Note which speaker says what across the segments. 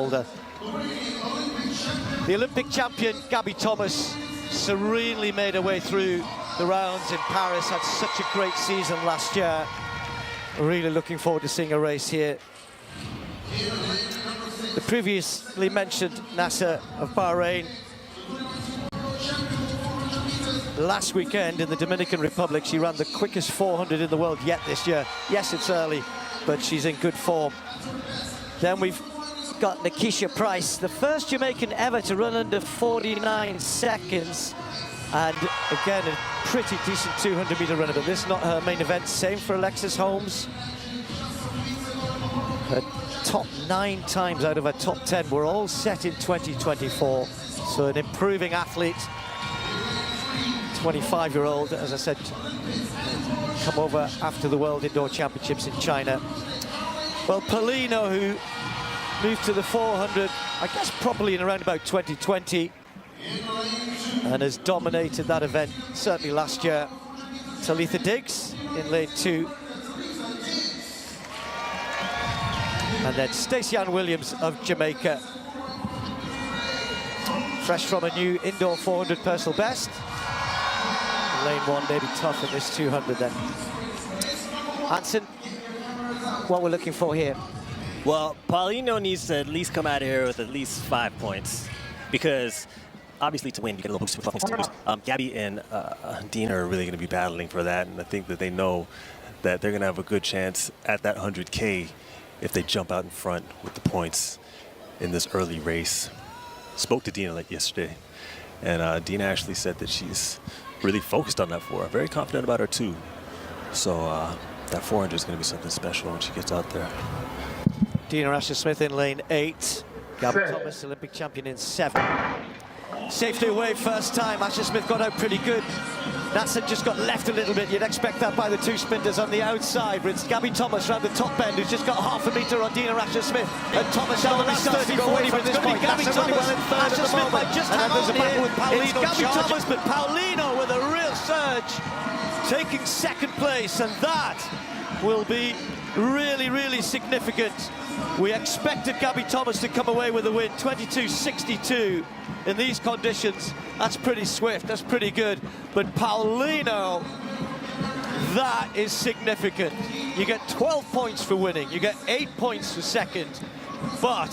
Speaker 1: shoulder. The Olympic champion, Gabby Thomas, serenely made her way through the rounds in Paris, had such a great season last year. Really looking forward to seeing a race here. The previously mentioned Nasser of Bahrain, last weekend in the Dominican Republic, she ran the quickest 400 in the world yet this year. Yes, it's early, but she's in good form. Then we've got Nikisha Price, the first Jamaican ever to run under 49 seconds. And again, a pretty decent 200-meter runner, but this is not her main event. Same for Alexis Holmes. Her top 9 times out of her top 10 were all set in 2024. So an improving athlete. 25-year-old, as I said, come over after the World Indoor Championships in China. Well, Paulino, who moved to the 400, I guess probably in around about 2020, and has dominated that event, certainly last year. Talitha Diggs in lane 2. And then Stacey Ann Williams of Jamaica. Fresh from a new indoor 400 personal best. Lane 1 maybe tough in this 200 then. Hansen, what we're looking for here?
Speaker 2: Well, Paulino needs to at least come out of here with at least 5 points, because obviously to win you get a little boost with 12 points. Gabby and Dina are really going to be battling for that, and I think that they know that they're going to have a good chance at that 100K if they jump out in front with the points in this early race. Spoke to Dina like yesterday, and Dina actually said that she's really focused on that 4. Very confident about her too. So that 400 is going to be something special when she gets out there.
Speaker 1: Dina Asher-Smith in lane 8. Gabby Thomas, Olympic champion, in 7. Safety away first time. Asher-Smith got out pretty good. Nasser just got left a little bit. You'd expect that by the 2 sprinters on the outside. But it's Gabby Thomas around the top end, who's just got half a metre on Dina Asher-Smith. And Thomas down the last 30-40 from this point. Gabby Thomas, Asher-Smith might just hang on here. It's Gabby Thomas, but Paulino with a real surge, taking second place, and that will be really, really significant. We expected Gabby Thomas to come away with a win, 22.62 in these conditions. That's pretty swift, that's pretty good. But Paulino, that is significant. You get 12 points for winning, you get 8 points for second. But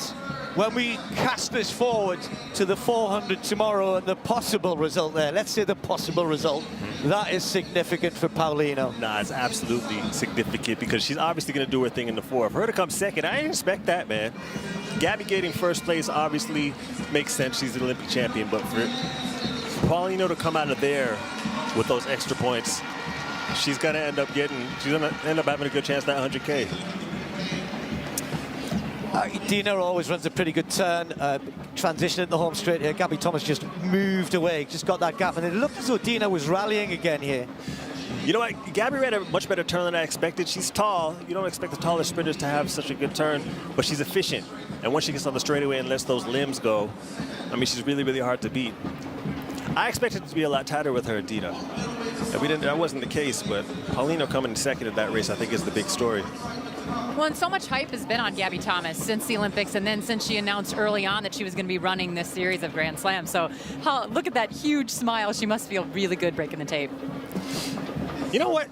Speaker 1: when we cast this forward to the 400 tomorrow and the possible result there, let's say the possible result, that is significant for Paulino.
Speaker 2: Nah, it's absolutely significant, because she's obviously going to do her thing in the 4. For her to come second, I didn't expect that, man. Gabby getting first place obviously makes sense. She's the Olympic champion, but for Paulino to come out of there with those extra points, she's going to end up having a good chance at that 100K.
Speaker 1: Dina always runs a pretty good turn, transition in the home straight here. Gabby Thomas just moved away, just got that gap, and it looked as though Dina was rallying again here.
Speaker 2: You know what? Gabby ran a much better turn than I expected. She's tall. You don't expect the taller sprinters to have such a good turn, but she's efficient. And once she gets on the straightaway and lets those limbs go, I mean, she's really, really hard to beat. I expected it to be a lot tighter with her, Dina. And that wasn't the case, but Paulino coming second in that race, I think, is the big story.
Speaker 3: Well, and so much hype has been on Gabby Thomas since the Olympics, and then since she announced early on that she was going to be running this series of Grand Slams. So look at that huge smile. She must feel really good breaking the tape.
Speaker 2: You know what?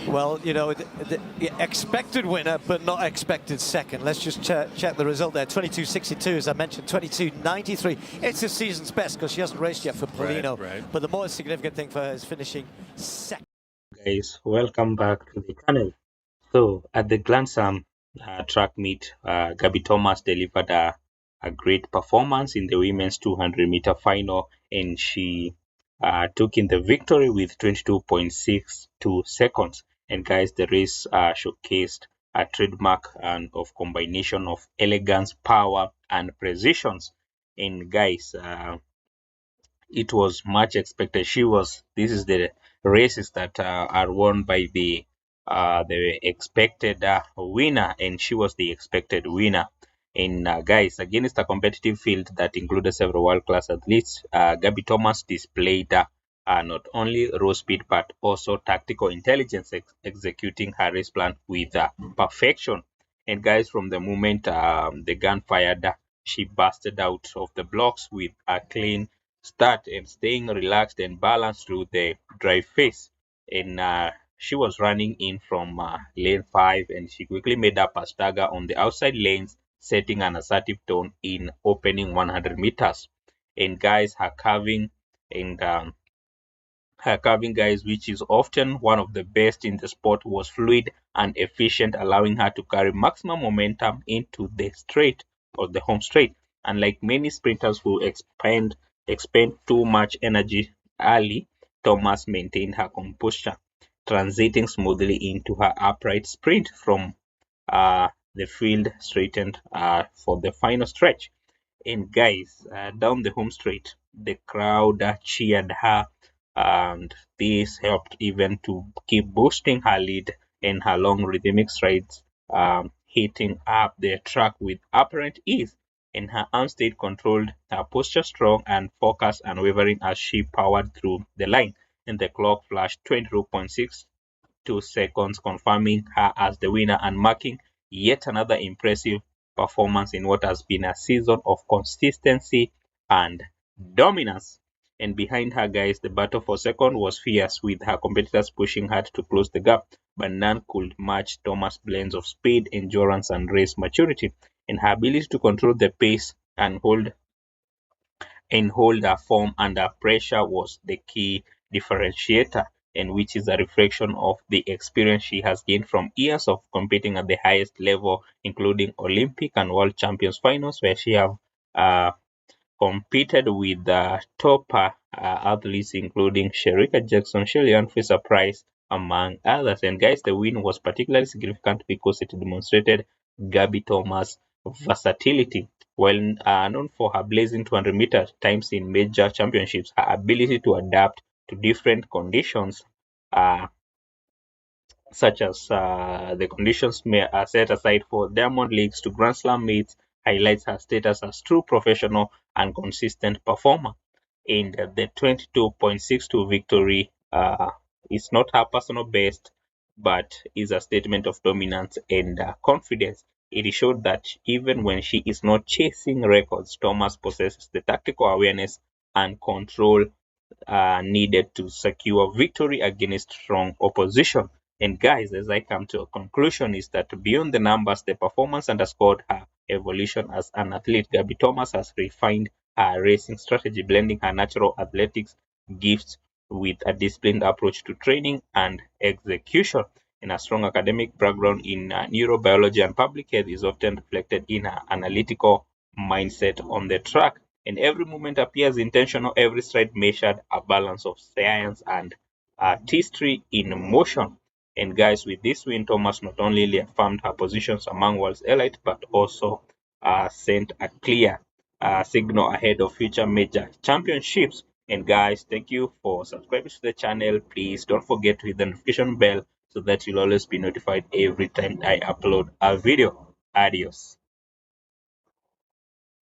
Speaker 1: Well, you know, the expected winner, but not expected second. Let's just check the result there. 22.62, as I mentioned, 22.93. It's the season's best because she hasn't raced yet for Paulino.
Speaker 2: Right.
Speaker 1: But the more significant thing for her is finishing second.
Speaker 4: Guys, welcome back to the channel. So at the Grand Slam track meet, Gabby Thomas delivered a great performance in the women's 200-meter final, and she took in the victory with 22.62 seconds. And guys, the race showcased a trademark of combination of elegance, power, and precision. And guys, it was much expected. This is the races that are won by the expected winner, and she was the expected winner. And guys, against a competitive field that included several world-class athletes, Gabby Thomas displayed not only raw speed but also tactical intelligence, executing her race plan with perfection. And guys, from the moment the gun fired, she busted out of the blocks with a clean start and staying relaxed and balanced through the dry face. And she was running in from lane 5, and she quickly made up a stagger on the outside lanes, setting an assertive tone in opening 100 meters. And guys, and her carving, guys, which is often one of the best in the sport, was fluid and efficient, allowing her to carry maximum momentum into the straight or the home straight. Unlike many sprinters who expend too much energy early, Thomas maintained her composure, transiting smoothly into her upright sprint from the field straightened for the final stretch. And guys, down the home straight, the crowd cheered her, and this helped even to keep boosting her lead in her long rhythmic strides, hitting up the track with apparent ease. And her arm stayed controlled, her posture strong, and focus unwavering as she powered through the line. And the clock flashed 22.62 seconds, confirming her as the winner and marking yet another impressive performance in what has been a season of consistency and dominance. And behind her, guys, the battle for second was fierce, with her competitors pushing hard to close the gap, but none could match Thomas' blends of speed, endurance, and race maturity. And her ability to control the pace and hold her form under pressure was the key differentiator, and which is a reflection of the experience she has gained from years of competing at the highest level, including Olympic and World Champions finals, where she have uh, competed with the top athletes including Sherika Jackson, Shelley Fraser Price, among others. And guys, the win was particularly significant because it demonstrated Gabby Thomas' versatility. While known for her blazing 200-meter times in major championships, her ability to adapt to different conditions uh, such as the conditions are set aside for Diamond Leagues to Grand Slam meets, highlights her status as true professional and consistent performer. In the 22.62 victory is not her personal best, but is a statement of dominance and confidence. It showed that even when she is not chasing records, Thomas possesses the tactical awareness and control needed to secure victory against strong opposition. And guys, as I come to a conclusion, is that beyond the numbers, the performance underscored her evolution as an athlete. Gabby Thomas has refined her racing strategy, blending her natural athletics gifts with a disciplined approach to training and execution. And a strong academic background in neurobiology and public health is often reflected in her analytical mindset on the track. And every movement appears intentional, every stride measured, a balance of science and artistry in motion. And guys, with this win, Thomas not only reaffirmed her positions among world's elite, but also sent a clear signal ahead of future major championships. And guys, thank you for subscribing to the channel. Please don't forget to hit the notification bell so that you'll always be notified every time I upload a video. Adios.